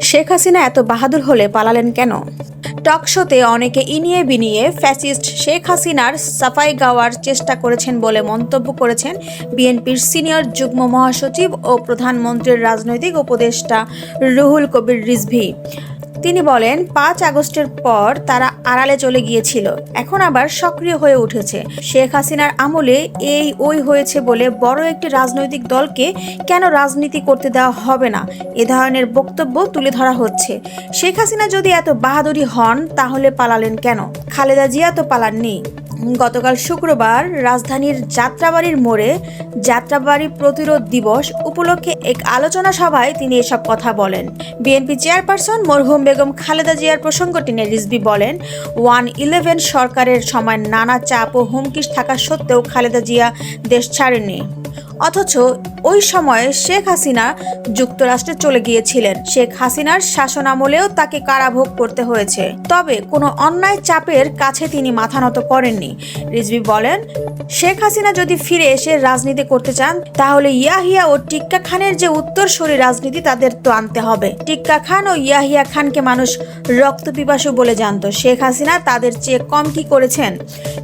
শেখ হাসিনা এত বাহাদুর হলে পালালেন কেন? টক শোতে অনেকে ইনিয়ে বিনিয়ে ফ্যাসিস্ট শেখ হাসিনার সাফাই গাওয়ার চেষ্টা করেছেন বলে মন্তব্য করেছেন বিএনপির সিনিয়র যুগ্ম মহাসচিব ও প্রধানমন্ত্রীর রাজনৈতিক উপদেষ্টা রুহুল কবির রিজভী। তিনি বলেন, 5 আগস্টের পর তারা আড়ালে চলে গিয়েছিল, এখন আবার সক্রিয় হয়ে উঠেছে। শেখ হাসিনার আমলে ওই হয়েছে বলে বড় একটি রাজনৈতিক দলকে কেন রাজনীতি করতে দেওয়া হবে না, এ ধরনের বক্তব্য তুলে ধরা হচ্ছে। শেখ হাসিনা যদি এত বাহাদুরি হন তাহলে পালালেন কেন? খালেদা জিয়া তো পালাননি। গতকাল শুক্রবার রাজধানীর যাত্রাবাড়ির মোড়ে যাত্রাবাড়ি প্রতিরোধ দিবস উপলক্ষে এক আলোচনা সভায় তিনি এসব কথা বলেন। বিএনপি চেয়ারপারসন মরহুম বেগম খালেদা জিয়ার প্রসঙ্গ টেনে রিজভী বলেন, 1-11 সরকারের সময় নানা চাপ ও হুমকি থাকা সত্ত্বেও খালেদা জিয়া দেশ ছাড়েননি। অথচ ওই সময়ে শেখ হাসিনা যুক্তরাষ্ট্রে চলে গিয়েছিলেন। শেখ হাসিনার শাসনামলেও তাকে কারাভোগ করতে হয়েছে, তবে কোনো অন্যায় চাপের কাছে তিনি মাথা নত করেননি। রিজভী বলেন, শেখ হাসিনা যদি ফিরে এসে রাজনীতি করতে চান তাহলে ইয়াহিয়া ও টিক্কা খানের যে উত্তরসূরি রাজনীতি তাদের তো আনতে হবে। টিক্কা খান ও ইয়াহিয়া খানকে মানুষ রক্তপিপাসু বলে জানত। শেখ হাসিনা তাদের চেয়ে কম কি করেছেন?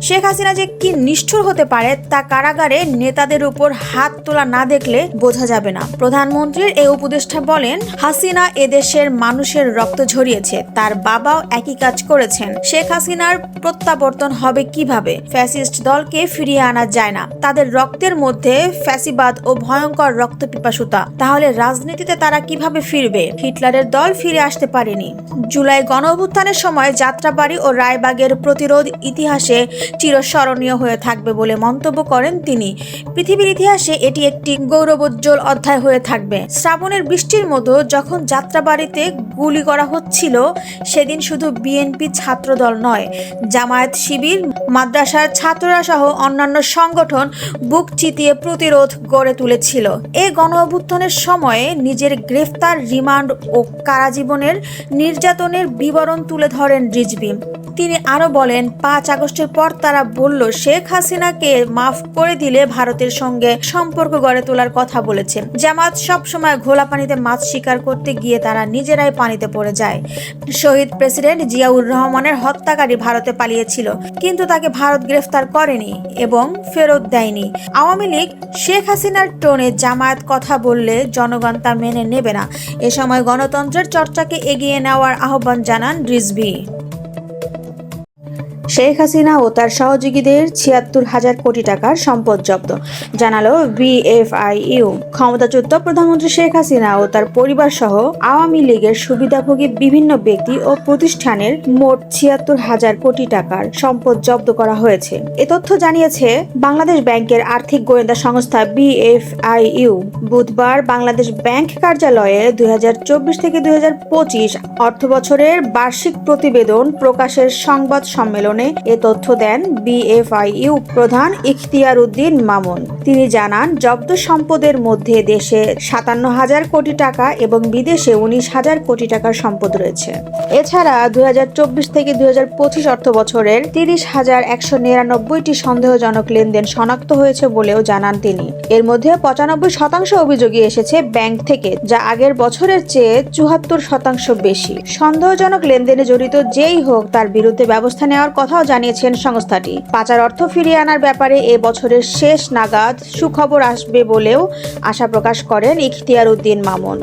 শেখ হাসিনা যে কি নিষ্ঠুর হতে পারে তা কারাগারে নেতাদের উপর হাত তোলা না দেখলে বোঝা যাবে না। প্রধানমন্ত্রীর এই উপদেষ্টা বলেন, হাসিনা এদেশের মানুষের রক্ত ঝরিয়েছে, তার বাবাও একই কাজ করেছেন। শেখ হাসিনার প্রত্যাবর্তন হবে কিভাবে? ফ্যাসিস্ট দলকে ফিরিয়ে আনা যায় না, তাদের রক্তের মধ্যে ফ্যাসিবাদ ও ভয়ঙ্কর রক্ত পিপাসুতা। তাহলে রাজনীতিতে তারা কিভাবে ফিরবে? হিটলারের দল ফিরে আসতে পারেনি। জুলাই গণঅভ্যুত্থানের সময় যাত্রাবাড়ি ও রায়বাগের প্রতিরোধ ইতিহাসে চিরস্মরণীয় হয়ে থাকবে বলে মন্তব্য করেন তিনি। পৃথিবীর ইতিহাসে এটি একটি গৌরবোজ্জ্বল অধ্যায় হয়ে থাকবে। শ্রাবণের বৃষ্টির মতো যখন যাত্রাবাড়িতে গুলি করা হচ্ছিল, সেদিন শুধু বিএনপি ছাত্রদল নয়, জামায়াত, শিবির, মাদ্রাসার ছাত্ররা সহ অন্যান্য সংগঠন বুক চিতিয়ে প্রতিরোধ গড়ে তুলেছিল। এই গণঅভ্যুত্থানের সময়ে নিজের গ্রেফতার, রিমান্ড ও কারাজীবনের নির্যাতনের বিবরণ তুলে ধরেন রিজভী। তিনি আরো বলেন, 5 আগস্টের পর তারা বলল শেখ হাসিনাকে মাফ করে দিলে ভারতের সঙ্গে সম্পর্ক গড়ে তোলার কথা বলেছে। জামাত সবসময় ঘোলা পানিতে মাছ শিকার করতে গিয়ে তারা নিজেরাই পানিতে পড়ে যায়। শহীদ প্রেসিডেন্ট জিয়াউর রহমানের হত্যাকারী ভারতে পালিয়েছিল, কিন্তু তাকে ভারত গ্রেফতার করেনি এবং ফেরত দেয়নি। আওয়ামী লীগ শেখ হাসিনার টোনে জামায়াত কথা বললে জনগণ তা মেনে নেবে না। এ সময় গণতন্ত্রের চর্চাকে এগিয়ে নেওয়ার আহ্বান জানান রিজভী। শেখ হাসিনা ও তার সহযোগীদের ৭৬,০০০ কোটি টাকার সম্পদ জব্দ, জানালো বিএফআইইউ। ক্ষমতাচ্যুত প্রধানমন্ত্রী শেখ হাসিনা ও তার পরিবার সহ আওয়ামী লীগের সুবিধাভোগী বিভিন্ন ব্যক্তি ও প্রতিষ্ঠানের মোট ৭৬,০০০ কোটি টাকার সম্পদ জব্দ করা হয়েছে। এ তথ্য জানিয়েছে বাংলাদেশ ব্যাংকের আর্থিক গোয়েন্দা সংস্থা বিএফআইইউ। বুধবার বাংলাদেশ ব্যাংক কার্যালয়ে 2024 থেকে 2025 অর্থবছরের বার্ষিক প্রতিবেদন প্রকাশের সংবাদ সম্মেলনে এ তথ্য দেন বিএফআইইউ প্রধান ইখতিয়ার উদ্দিন মামুন। তিনি জানান, জব্দ সম্পদের মধ্যে দেশে ৫৭,০০০ কোটি টাকা এবং বিদেশে ১৯,০০০ কোটি টাকার সম্পদ রয়েছে। এছাড়া 2024 থেকে 2025 অর্থবছরের ৩০,১৯৯টি সন্দেহজনক লেনদেন শনাক্ত হয়েছে বলেও জানান তিনি। এর মধ্যে ৯৫% অভিযোগই এসেছে ব্যাংক থেকে, যা আগের বছরের চেয়ে ৭৪% বেশি। সন্দেহজনক লেনদেনে জড়িত যেই হোক তার বিরুদ্ধে ব্যবস্থা নেওয়ার কথাও জানিয়েছেন সংস্থাটি। পাচার অর্থ ফিরিয়ে আনার ব্যাপারে এ বছরের শেষ নাগাদ সুখবর আসবে বলেও আশা প্রকাশ করেন ইখতিয়ার উদ্দিন মামুন।